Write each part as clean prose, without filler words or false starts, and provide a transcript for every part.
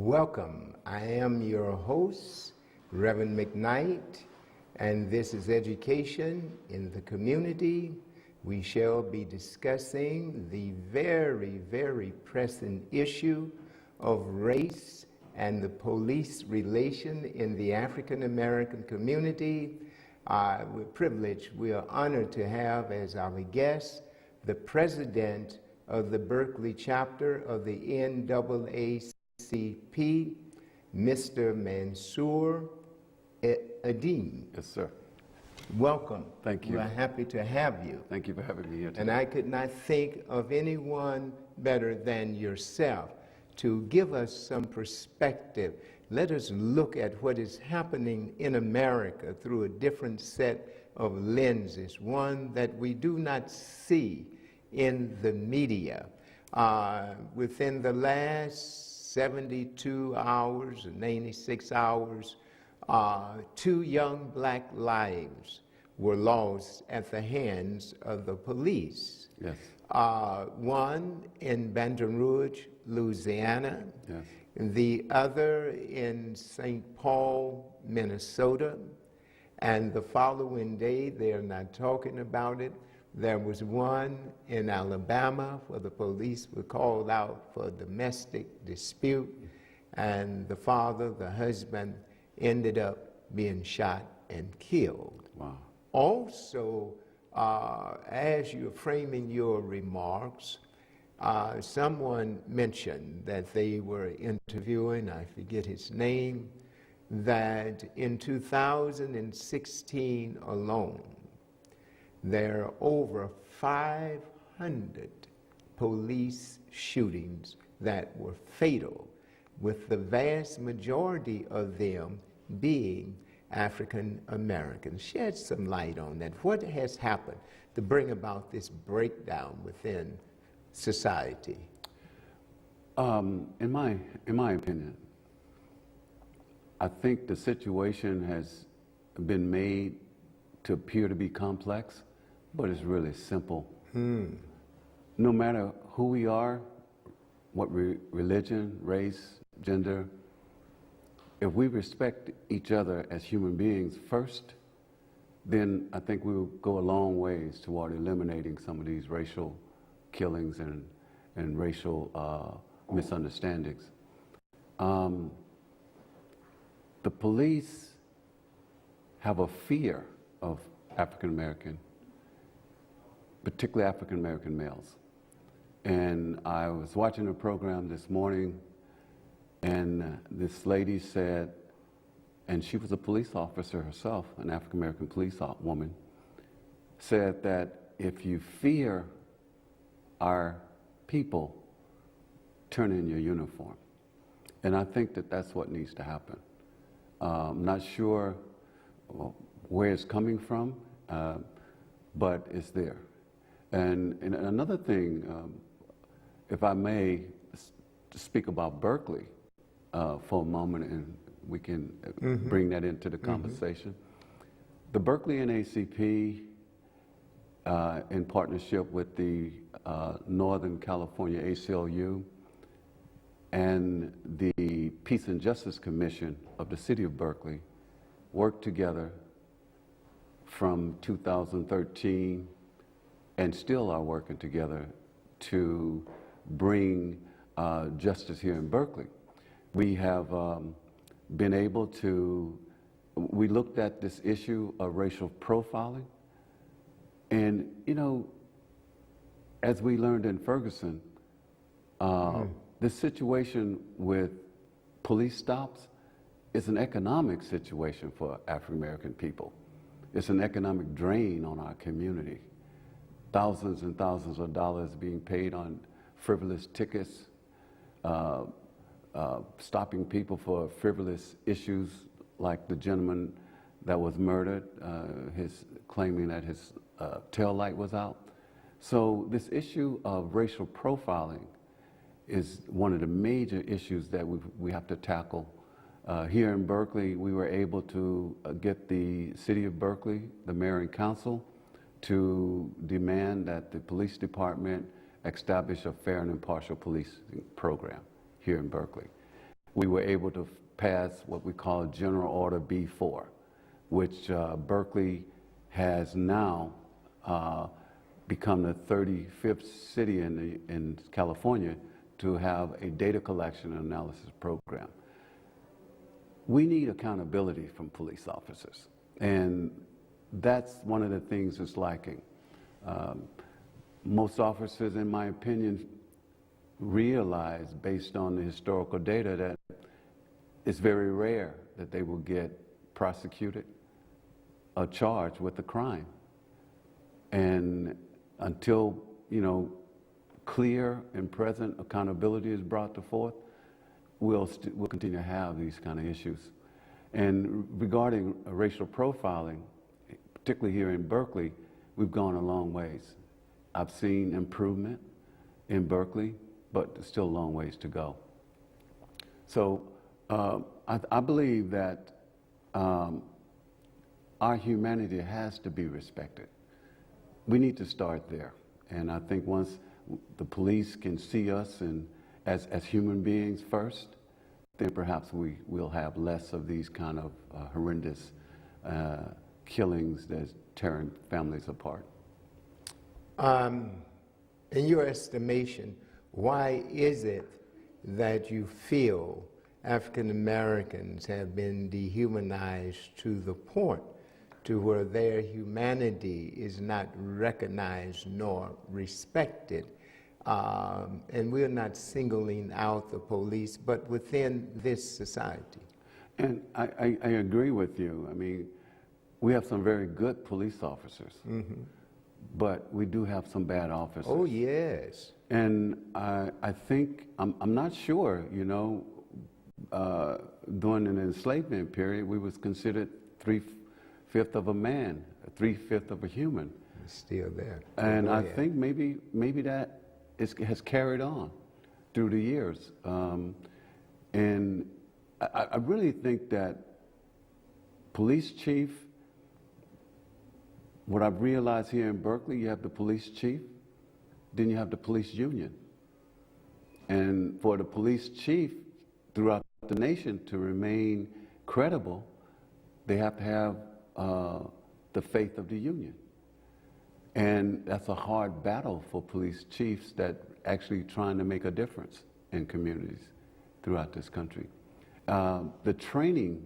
Welcome. I am your host, Reverend McKnight, and this is Education in the Community. We shall be discussing the very, very pressing issue of race and the police relation in the African American community. We're privileged, we are honored to have as our guest the president of the Berkeley chapter of the NAACP, Mr. Mansoor Adim. Yes, sir. Welcome. Thank you. We're happy to have you. Thank you for having me here today. And I could not think of anyone better than yourself to give us some perspective. Let us look at what is happening in America through a different set of lenses, one that we do not see in the media. Within the last 72 hours and 86 hours, 2 young black lives were lost at the hands of the police. Yes. One in Baton Rouge, Louisiana. Yes. The other in St. Paul, Minnesota. And the following day, they're not talking about it, there was one in Alabama where the police were called out for a domestic dispute, and the father, the husband, ended up being shot and killed. Wow. Also, as you're framing your remarks, someone mentioned that they were interviewing, I forget his name, that in 2016 alone, there are over 500 police shootings that were fatal, with the vast majority of them being African Americans. Shed some light on that. What has happened to bring about this breakdown within society? In my opinion, I think the situation has been made to appear to be complex, but it's really simple. No matter who we are, what religion, race, gender, if we respect each other as human beings first, then I think we will go a long ways toward eliminating some of these racial killings and racial misunderstandings. The police have a fear of African American, particularly African American males. And I was watching a program this morning, and this lady said, and she was a police officer herself, an African American police woman, said that if you fear our people, turn in your uniform. And I think that that's what needs to happen. I'm not sure where it's coming from, but it's there. And another thing, if I may speak about Berkeley for a moment, and we can bring that into the conversation. The Berkeley NACP, in partnership with the Northern California ACLU and the Peace and Justice Commission of the City of Berkeley, worked together from 2013 and still are working together to bring justice here in Berkeley. We have been able to, we looked at this issue of racial profiling, and you know, as we learned in Ferguson, the situation with police stops is an economic situation for African American people. It's an economic drain on our community. Thousands and thousands of dollars being paid on frivolous tickets, stopping people for frivolous issues, like the gentleman that was murdered, claiming that his tail light was out. So this issue of racial profiling is one of the major issues that we have to tackle. Here in Berkeley, we were able to get the City of Berkeley, the mayor and council, to demand that the police department establish a fair and impartial policing program here in Berkeley. we were able to pass what we call General Order B4, which Berkeley has now become the 35th city in California to have a data collection and analysis program. We need accountability from police officers, and that's one of the things that's lacking. Most officers, in my opinion, realize, based on the historical data, that it's very rare that they will get prosecuted or charged with a crime. And until, clear and present accountability is brought to forth, we'll continue to have these kind of issues. And regarding racial profiling, particularly here in Berkeley, we've gone a long ways. I've seen improvement in Berkeley, but there's still a long ways to go. So I believe that our humanity has to be respected. We need to start there. And I think once the police can see us as human beings first, then perhaps we will have less of these kind of horrendous killings that's tearing families apart. In your estimation, why is it that you feel African Americans have been dehumanized to the point to where their humanity is not recognized nor respected? And we're not singling out the police, but within this society. And I agree with you. I mean, we have some very good police officers, but we do have some bad officers. Oh, yes. And I think, I'm not sure, during an enslavement period, we was considered 3/5 of a man, 3/5 of a human. It's still there. And I think maybe that has carried on through the years. And I really think that police chief, what I've realized here in Berkeley, you have the police chief, then you have the police union. And for the police chief throughout the nation to remain credible, they have to have the faith of the union. And that's a hard battle for police chiefs that actually trying to make a difference in communities throughout this country. The training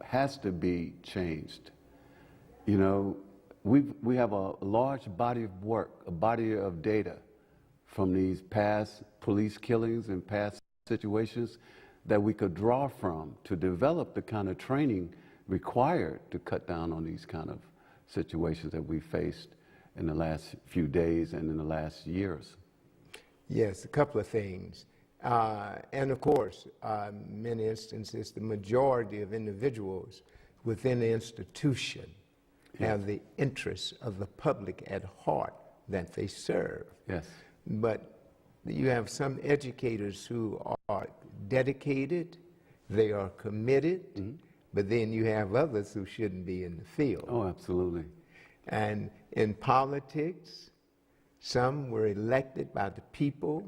has to be changed. We have a large body of work, a body of data from these past police killings and past situations that we could draw from to develop the kind of training required to cut down on these kind of situations that we faced in the last few days and in the last years. Yes, a couple of things. And of course, in many instances, the majority of individuals within the institution have the interests of the public at heart that they serve. Yes. But you have some educators who are dedicated, they are committed, but then you have others who shouldn't be in the field. Oh, absolutely. And in politics, some were elected by the people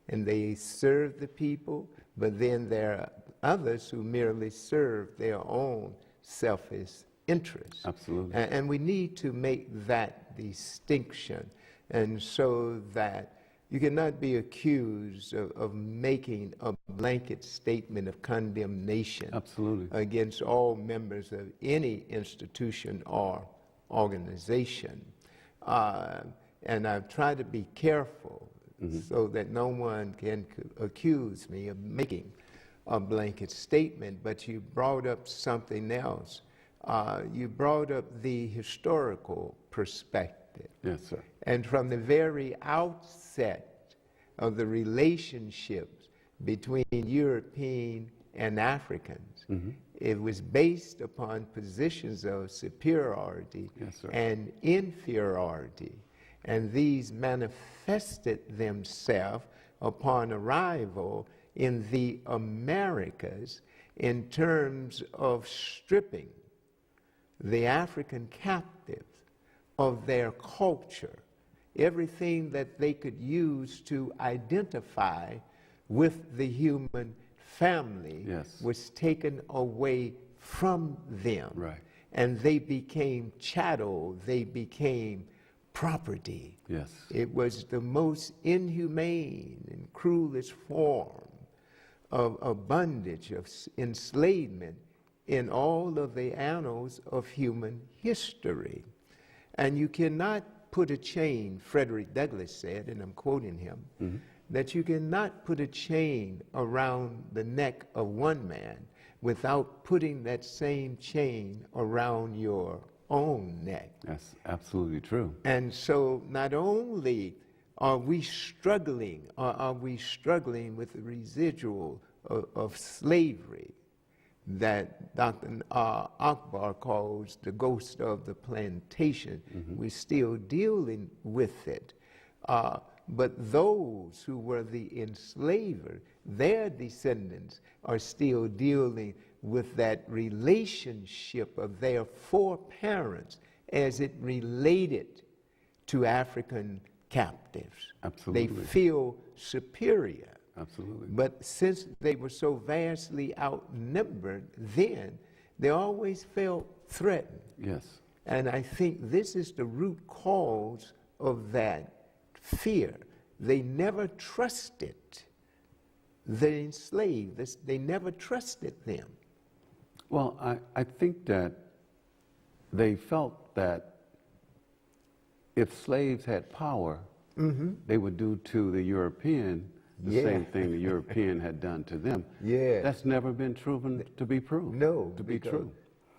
and they serve the people, but then there are others who merely serve their own selfish interests. Absolutely. And we need to make that distinction, and so that you cannot be accused of making a blanket statement of condemnation. Absolutely. Against all members of any institution or organization. And I've tried to be careful so that no one can accuse me of making a blanket statement, but you brought up something else. You brought up the historical perspective. Yes, sir. And from the very outset of the relationships between European and Africans, it was based upon positions of superiority and inferiority. And these manifested themselves upon arrival in the Americas in terms of stripping the African captives of their culture, everything that they could use to identify with the human family Yes. was taken away from them. Right. And they became chattel, they became property. Yes. It was the most inhumane and cruelest form of bondage, of enslavement in all of the annals of human history. And you cannot put a chain, Frederick Douglass said, and I'm quoting him, that you cannot put a chain around the neck of one man without putting that same chain around your own neck. That's absolutely true. And so not only are we struggling with the residual of slavery that Dr. Akbar calls the ghost of the plantation, we're still dealing with it. But those who were the enslaver, their descendants are still dealing with that relationship of their foreparents as it related to African captives. Absolutely. They feel superior. Absolutely. But since they were so vastly outnumbered then, they always felt threatened. Yes. And I think this is the root cause of that fear. They never trusted the enslaved. They never trusted them. Well, I think that they felt that if slaves had power, they would do to the European the same thing the European had done to them. Yeah. That's never been proven to be true. No, to be true.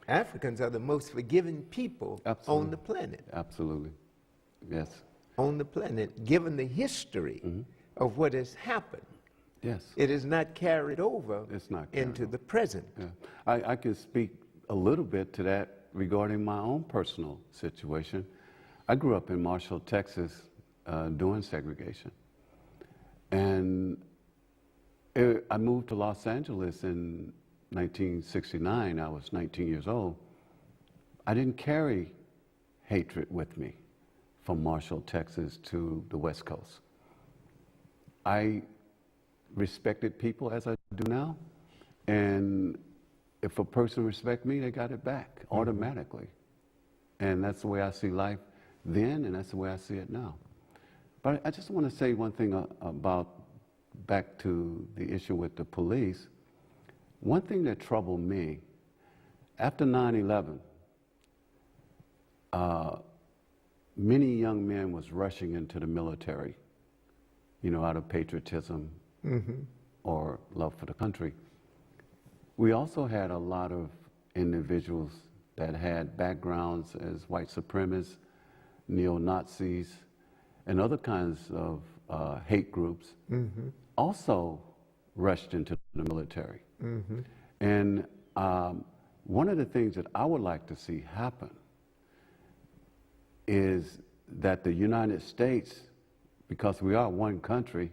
Africans are the most forgiving people on the planet. Absolutely. Yes. On the planet, given the history of what has happened. Yes. It is not carried over It's not carried into over. the present. Yeah. I can speak a little bit to that regarding my own personal situation. I grew up in Marshall, Texas, during segregation. And I moved to Los Angeles in 1969. I was 19 years old. I didn't carry hatred with me from Marshall, Texas to the West Coast. I respected people as I do now. And if a person respects me, they got it back automatically. And that's the way I see life then, and that's the way I see it now. But I just want to say one thing about, back to the issue with the police. One thing that troubled me, after 9/11, many young men was rushing into the military, out of patriotism or love for the country. We also had a lot of individuals that had backgrounds as white supremacists, neo-Nazis, and other kinds of hate groups also rushed into the military. And one of the things that I would like to see happen is that the United States, because we are one country,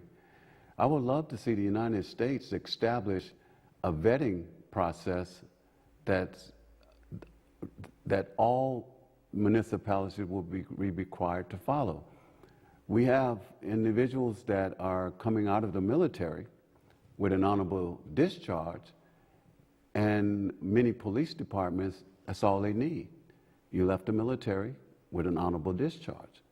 I would love to see the United States establish a vetting process that all municipalities will be required to follow. We have individuals that are coming out of the military with an honorable discharge, and many police departments, that's all they need. You left the military with an honorable discharge.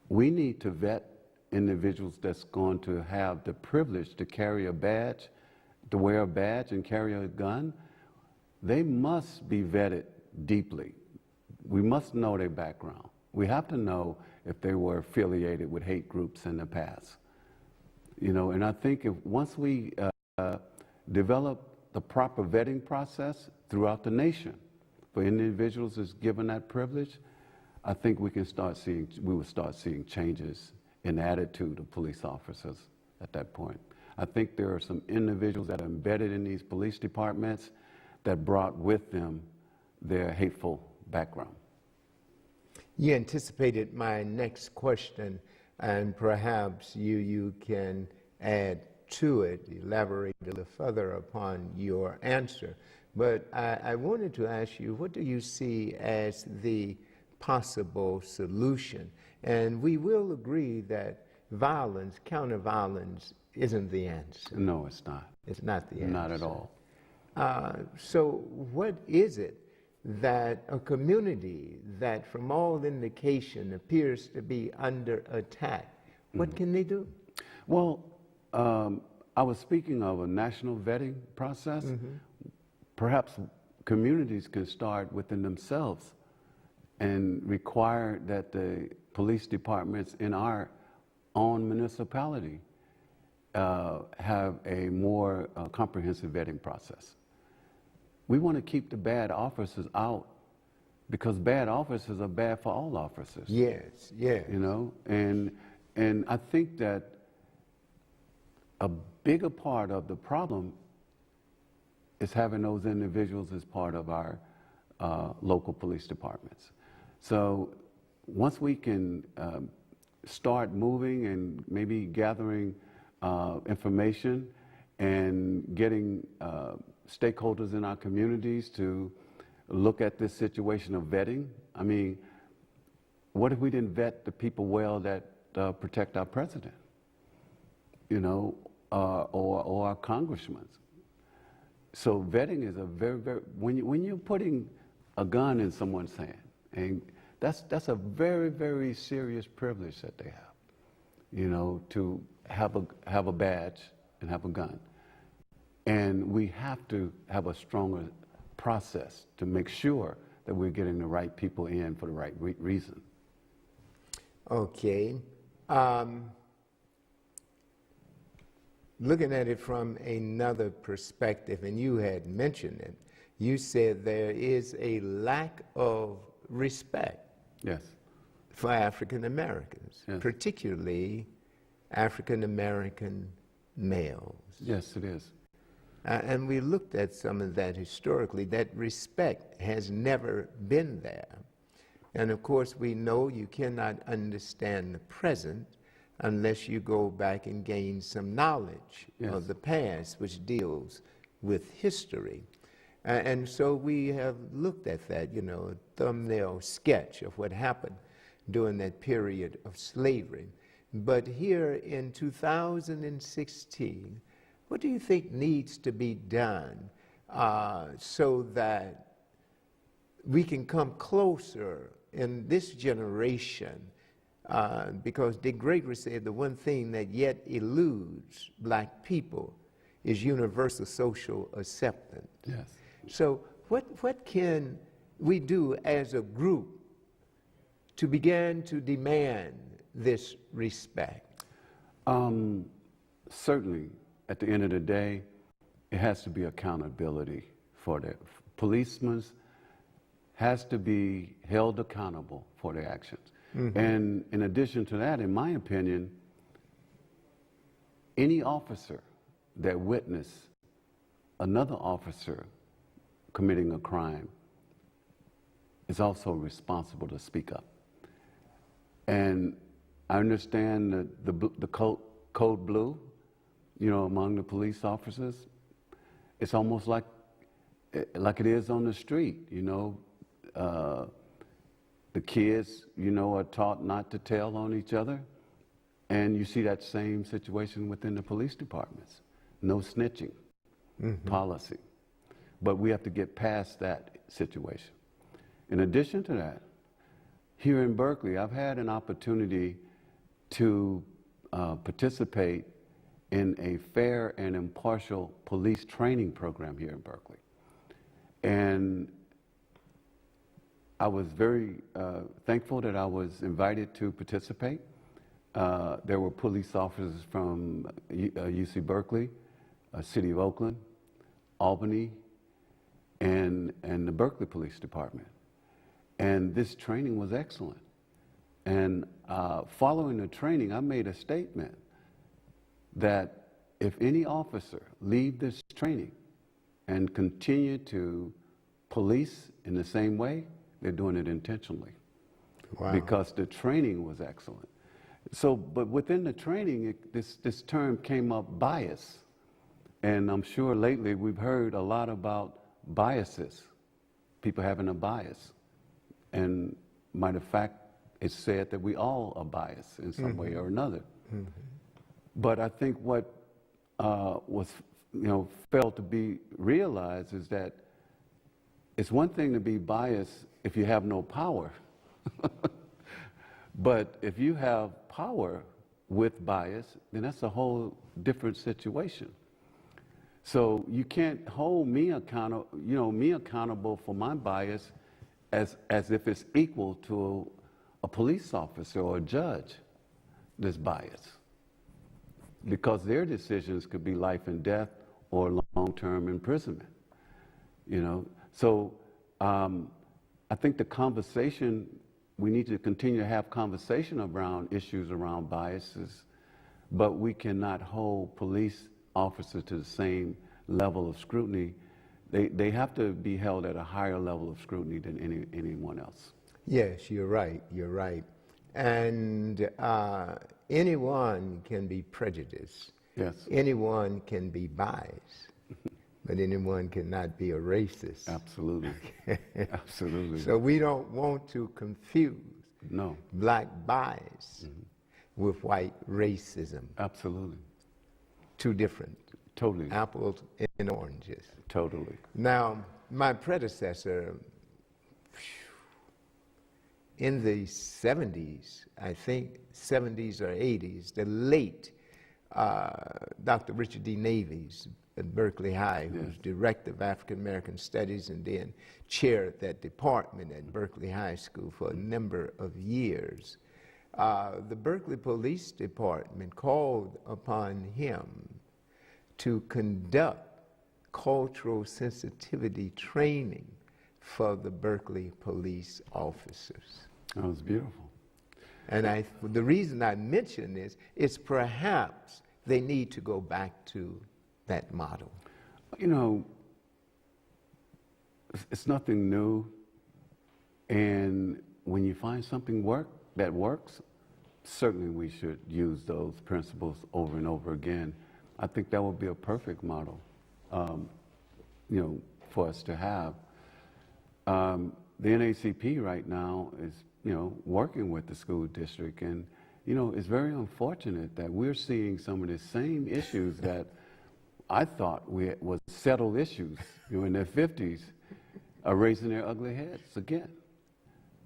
We need to vet individuals that's going to have the privilege to carry a badge, to wear a badge and carry a gun. They must be vetted deeply. We must know their background. We have to know if they were affiliated with hate groups in the past. And I think once we develop the proper vetting process throughout the nation for individuals that's given that privilege, I think we will start seeing changes in the attitude of police officers at that point. I think there are some individuals that are embedded in these police departments that brought with them their hateful background. You anticipated my next question, and perhaps you can add to it, elaborate a little further upon your answer. But I wanted to ask you, what do you see as the possible solution? And we will agree that violence, counter violence, isn't the answer. No, it's not. It's not the answer. Not at all. So what is it that a community that from all indication appears to be under attack, what can they do? Well, I was speaking of a national vetting process. Perhaps communities can start within themselves and require that the police departments in our own municipality have a more comprehensive vetting process. We want to keep the bad officers out because bad officers are bad for all officers. Yes, yes. You know, and I think that a bigger part of the problem is having those individuals as part of our local police departments. So once we can start moving and maybe gathering information and getting stakeholders in our communities to look at this situation of vetting. I mean, what if we didn't vet the people well that protect our president, you know, or our congressmen? So vetting is a very, very, when you're putting a gun in someone's hand, and that's a very, very serious privilege that they have, you know, to have a badge and have a gun. And we have to have a stronger process to make sure that we're getting the right people in for the right reason. Okay. Looking at it from another perspective, and you had mentioned it, you said there is a lack of respect Yes. for African Americans, Yes. particularly African American males. Yes, it is. And we looked at some of that historically. That respect has never been there. And of course, we know you cannot understand the present unless you go back and gain some knowledge Yes. of the past, which deals with history. And so we have looked at that, you know, a thumbnail sketch of what happened during that period of slavery. But here in 2016, what do you think needs to be done so that we can come closer in this generation? Because Dick Gregory said the one thing that yet eludes black people is universal social acceptance. Yes. So what can we do as a group to begin to demand this respect? Certainly, at the end of the day, it has to be accountability for the policemen has to be held accountable for their actions. And in addition to that, in my opinion, any officer that witnessed another officer committing a crime is also responsible to speak up. And I understand that the code blue, you know, among the police officers, it's almost like it is on the street, you know. The kids, you know, are taught not to tell on each other. And you see that same situation within the police departments. No snitching policy. But we have to get past that situation. In addition to that, here in Berkeley, I've had an opportunity to participate in a fair and impartial police training program here in Berkeley. And I was very thankful that I was invited to participate. There were police officers from UC Berkeley, City of Oakland, Albany, and the Berkeley Police Department. And this training was excellent. And following the training, I made a statement that if any officer leave this training and continue to police in the same way, they're doing it intentionally. Wow. Because the training was excellent. So, but within the training, this term came up, bias. And I'm sure lately we've heard a lot about biases, people having a bias. And matter of fact, it's said that we all are biased in some way or another. But I think what was, failed to be realized is that it's one thing to be biased if you have no power. But if you have power with bias, then that's a whole different situation. So you can't hold me accountable for my bias as if it's equal to a police officer or a judge that's biased. Because their decisions could be life and death or long-term imprisonment. So I think the conversation, we need to continue to have conversation around issues around biases, but we cannot hold police officers to the same level of scrutiny. They have to be held at a higher level of scrutiny than anyone else. Yes, you're right. You're right. And anyone can be prejudiced. Yes. Anyone can be biased. But anyone cannot be a racist. Absolutely. Absolutely. So we don't want to confuse black bias with white racism. Absolutely. Two different. Totally. Apples and oranges. Totally. Now, my predecessor, in the 70s, I think 70s or 80s, the late Dr. Richard D. Navies at Berkeley High, who was director of African American Studies and then chaired that department at Berkeley High School for a number of years. The Berkeley Police Department called upon him to conduct cultural sensitivity training for the Berkeley police officers. That was beautiful. And the reason I mention this is perhaps they need to go back to that model. It's nothing new. And when you find something that works, certainly we should use those principles over and over again. I think that would be a perfect model, for us to have. The NACP right now is, working with the school district, and, it's very unfortunate that we're seeing some of the same issues that I thought was settled issues, in their 50s, are raising their ugly heads again.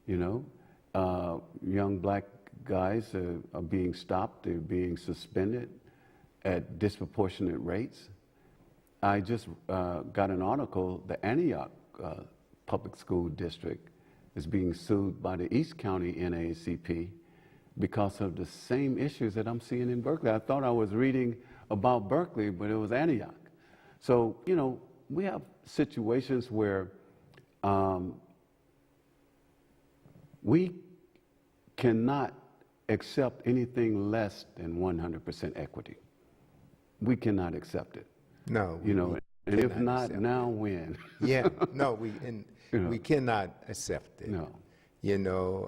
Young black guys are being stopped, they're being suspended at disproportionate rates. I just got an article, the Antioch Public School District is being sued by the East County NAACP because of the same issues that I'm seeing in Berkeley. I thought I was reading about Berkeley, but it was Antioch. So, we have situations where we cannot accept anything less than 100% equity. We cannot accept it. No. And if not, now when? Yeah, no, we cannot accept it. No.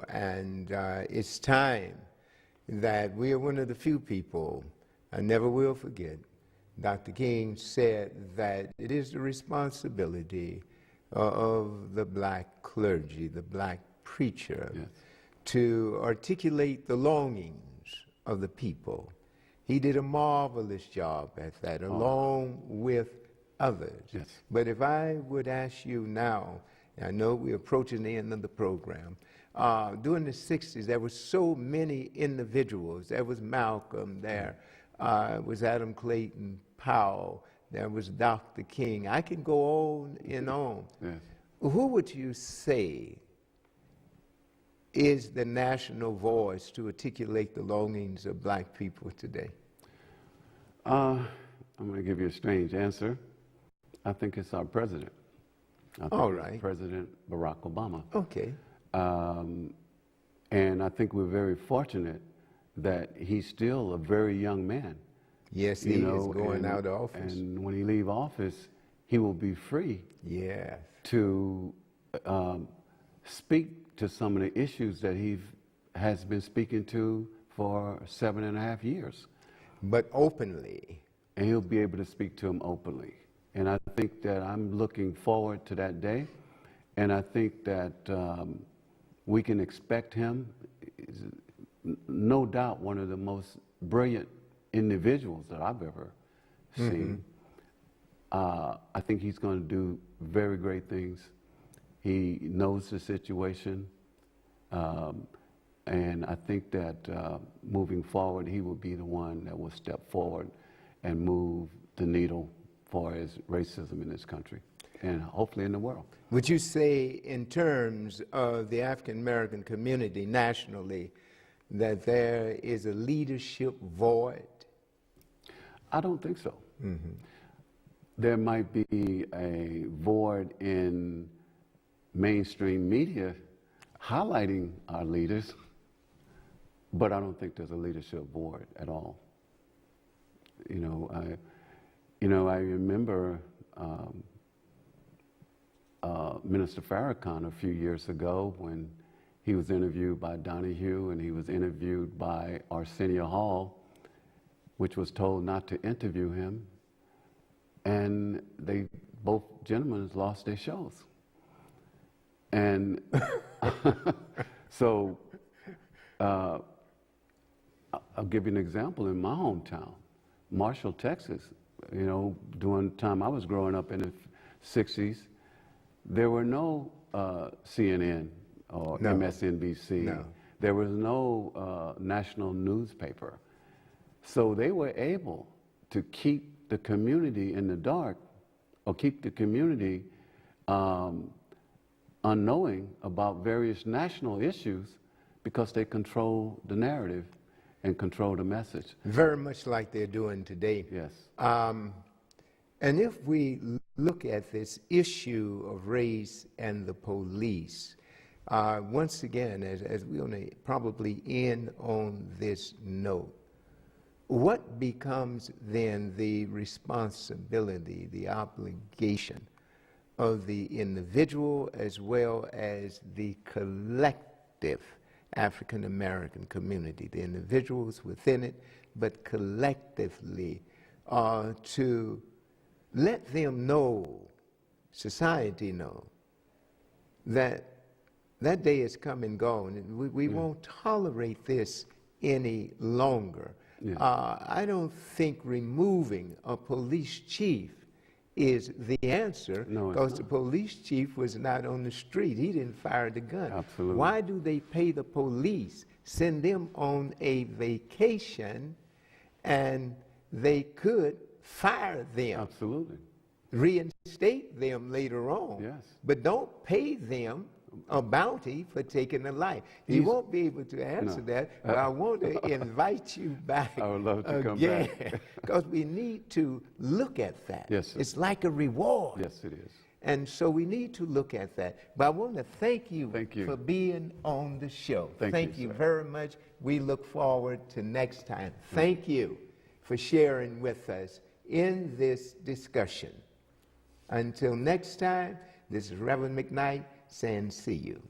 And it's time that we are one of the few people, I never will forget, Dr. King said that it is the responsibility of the black clergy, the black preacher, to articulate the longings of the people. He did a marvelous job at that, along with others. Yes. But if I would ask you now, I know we're approaching the end of the program, during the 60s, there were so many individuals. There was Malcolm, there was Adam Clayton Powell, there was Dr. King. I can go on and on. Yes. Who would you say is the national voice to articulate the longings of black people today? I'm going to give you a strange answer. I think it's our president. All right. President Barack Obama. Okay. And I think we're very fortunate that he's still a very young man. Yes, he is going out of office. And when he leaves office, he will be free to speak to some of the issues that he has been speaking to for 7.5 years. But openly. And he'll be able to speak to him openly. And I think that I'm looking forward to that day. And I think that we can expect him, no doubt one of the most brilliant individuals that I've ever seen. I think he's going to do very great things. He knows the situation, and I think that moving forward, he will be the one that will step forward and move the needle for as racism in this country and hopefully in the world. Would you say, in terms of the African American community nationally, that there is a leadership void? I don't think so. There might be a void in mainstream media highlighting our leaders, but I don't think there's a leadership void at all. I remember Minister Farrakhan a few years ago when he was interviewed by Donahue and he was interviewed by Arsenio Hall, which was told not to interview him, and both gentlemen lost their shows. And so I'll give you an example in my hometown, Marshall, Texas. During the time I was growing up in the 60s, there were no CNN or MSNBC. No. There was no national newspaper. So they were able to keep the community in the dark, or keep the community unknowing about various national issues, because they control the narrative and control the message. Very much like they're doing today. Yes. And if we look at this issue of race and the police, once again, as we're going to probably end on this note, what becomes then the responsibility, the obligation of the individual as well as the collective African American community, the individuals within it, but collectively, to let them know, society know, that that day is come and gone, and we won't tolerate this any longer. I don't think removing a police chief is the answer, because the police chief was not on the street. He didn't fire the gun. Absolutely. Why do they pay the police, send them on a vacation, and they could fire them? Absolutely. Reinstate them later on. Yes. But don't pay them a bounty for taking a life. You won't be able to answer that, but I want to invite you back. I would love to come back. Because we need to look at that. Yes, sir. It's like a reward. Yes, it is. And so we need to look at that. But I want to thank you, for being on the show. Thank you, you sir. very much. We look forward to next time. Thank you for sharing with us in this discussion. Until next time, this is Reverend McKnight saying see you.